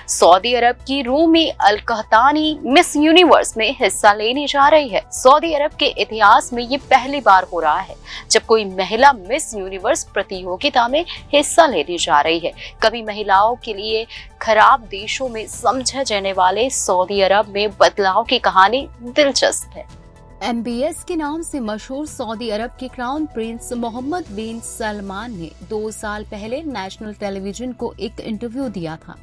Saudi अरब की रूमी अल कहतानी miss universe में हिस्सा लेने जा रही है। सऊदी अरब के इतिहास में ये पहली बार हो रहा है जब कोई महिला मिस यूनिवर्स प्रतियोगिता में हिस्सा लेने जा रही है। कभी महिलाओं के लिए खराब देशों में समझे जाने वाले सऊदी अरब में बदलाव की कहानी दिलचस्प है। MBS के नाम से मशहूर सऊदी अरब के क्राउन प्रिंस मोहम्मद बिन सलमान ने 2 साल पहले नेशनल टेलीविजन को एक इंटरव्यू दिया था।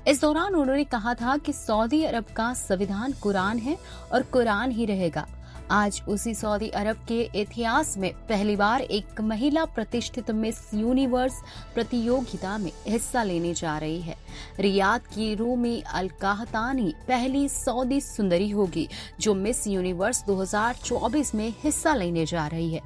इस दौरान उन्होंने कहा था कि सऊदी अरब का संविधान कुरान है और कुरान ही रहेगा। आज उसी सऊदी अरब के इतिहास में पहली बार एक महिला प्रतिष्ठित मिस यूनिवर्स प्रतियोगिता में हिस्सा लेने जा रही है। रियाद की रूमी अल कहतानी पहली सऊदी सुंदरी होगी जो मिस यूनिवर्स 2024 में हिस्सा लेने जा रही है।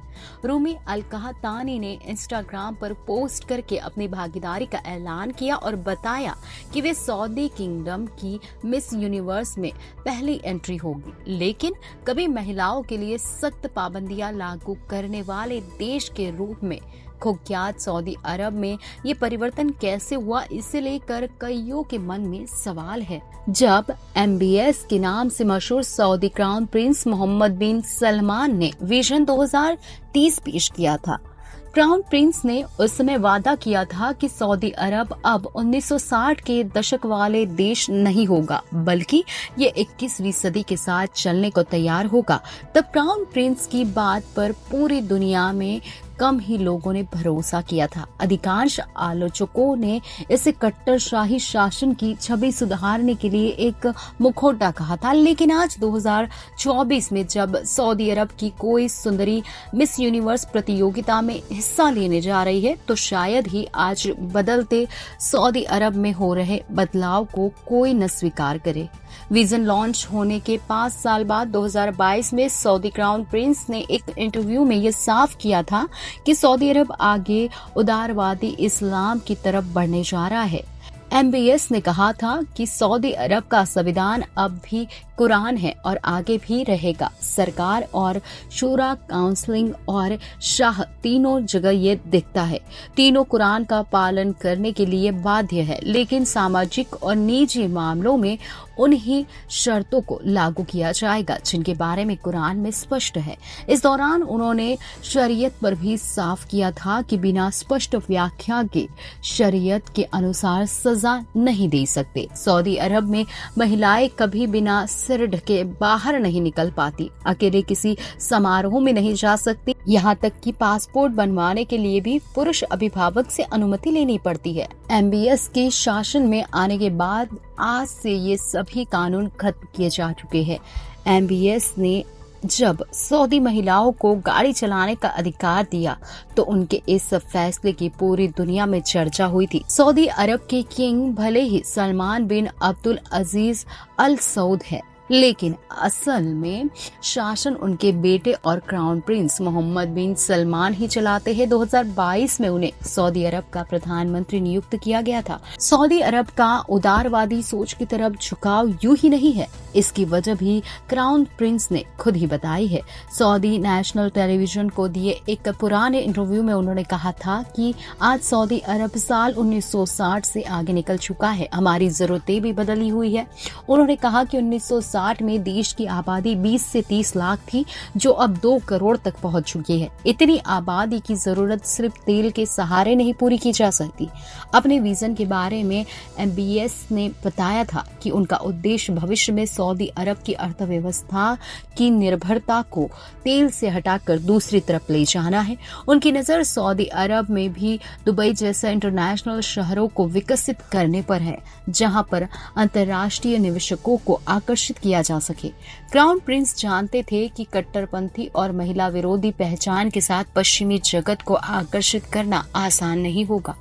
रूमी अल कहतानी ने इंस्टाग्राम पर पोस्ट करके अपनी भागीदारी का ऐलान किया और बताया कि वे सऊदी किंगडम की मिस यूनिवर्स में पहली एंट्री होगी। लेकिन कभी महिलाओं के लिए सख्त पाबंदियां लागू करने वाले देश के रूप में कुख्यात सऊदी अरब में ये परिवर्तन कैसे हुआ, इसे लेकर कईयों के मन में सवाल है। जब MBS के नाम से मशहूर सऊदी क्राउन प्रिंस मोहम्मद बिन सलमान ने विजन 2030 पेश किया था, क्राउन प्रिंस ने उस समय वादा किया था कि सऊदी अरब अब 1960 के दशक वाले देश नहीं होगा बल्कि ये 21वीं सदी के साथ चलने को तैयार होगा। तब क्राउन प्रिंस की बात पर पूरी दुनिया में कम ही लोगों ने भरोसा किया था। अधिकांश आलोचकों ने इसे कट्टरशाही शासन की छवि सुधारने के लिए एक मुखौटा कहा था। लेकिन आज 2024 में जब सऊदी अरब की कोई सुंदरी मिस यूनिवर्स प्रतियोगिता में हिस्सा लेने जा रही है तो शायद ही आज बदलते सऊदी अरब में हो रहे बदलाव को कोई न स्वीकार करे। विजन लॉन्च होने के 5 साल बाद 2022 में सऊदी क्राउन प्रिंस ने एक इंटरव्यू में ये साफ किया था कि सऊदी अरब आगे उदारवादी इस्लाम की तरफ बढ़ने जा रहा है। MBS ने कहा था कि सऊदी अरब का संविधान अब भी कुरान है और आगे भी रहेगा। सरकार और शूरा काउंसलिंग और शाह तीनों जगह ये दिखता है। तीनों कुरान का पालन करने के लिए बाध्य है, लेकिन सामाजिक और निजी मामलों में उन्हीं शर्तों को लागू किया जाएगा जिनके बारे में कुरान में स्पष्ट है। इस दौरान उन्होंने शरीयत पर भी साफ किया था कि बिना स्पष्ट व्याख्या के शरीयत के अनुसार सजा नहीं दे सकते। सऊदी अरब में महिलाएं कभी बिना सिर ढके बाहर नहीं निकल पाती, अकेले किसी समारोह में नहीं जा सकती, यहाँ तक कि पासपोर्ट बनवाने के लिए भी पुरुष अभिभावक से अनुमति लेनी पड़ती है। MBS के शासन में आने के बाद आज से ये सभी कानून खत्म किए जा चुके हैं। MBS ने जब सऊदी महिलाओं को गाड़ी चलाने का अधिकार दिया तो उनके इस फैसले की पूरी दुनिया में चर्चा हुई थी। सऊदी अरब के किंग भले ही सलमान बिन अब्दुल अजीज अल सऊद है, लेकिन असल में शासन उनके बेटे और क्राउन प्रिंस मोहम्मद बिन सलमान ही चलाते हैं। 2022 में उन्हें सऊदी अरब का प्रधानमंत्री नियुक्त किया गया था। सऊदी अरब का उदारवादी सोच की तरफ झुकाव यूं ही नहीं है, इसकी वजह भी क्राउन प्रिंस ने खुद ही बताई है। सऊदी नेशनल टेलीविजन को दिए एक पुराने इंटरव्यू में उन्होंने कहा था कि आज सऊदी अरब साल 1960 से आगे निकल चुका है, हमारी जरूरतें भी बदली हुई है। उन्होंने कहा कि 1960 में देश की आबादी 20 से 30 लाख थी जो अब 2 करोड़ तक पहुंच चुकी है। इतनी आबादी की जरूरत सिर्फ तेल के सहारे नहीं पूरी की जा सकती। अपने विजन के बारे में MBS ने बताया था कि उनका उद्देश्य भविष्य में सऊदी अरब की अर्थव्यवस्था की निर्भरता को तेल से हटाकर दूसरी तरफ ले जाना है। उनकी नजर सऊदी अरब में भी दुबई जैसे इंटरनेशनल शहरों को विकसित करने पर है, जहां पर अंतर्राष्ट्रीय निवेशकों को आकर्षित किया जा सके। क्राउन प्रिंस जानते थे कि कट्टरपंथी और महिला विरोधी पहचान के साथ पश्चिमी जगत को आकर्षित करना आसान नहीं होगा।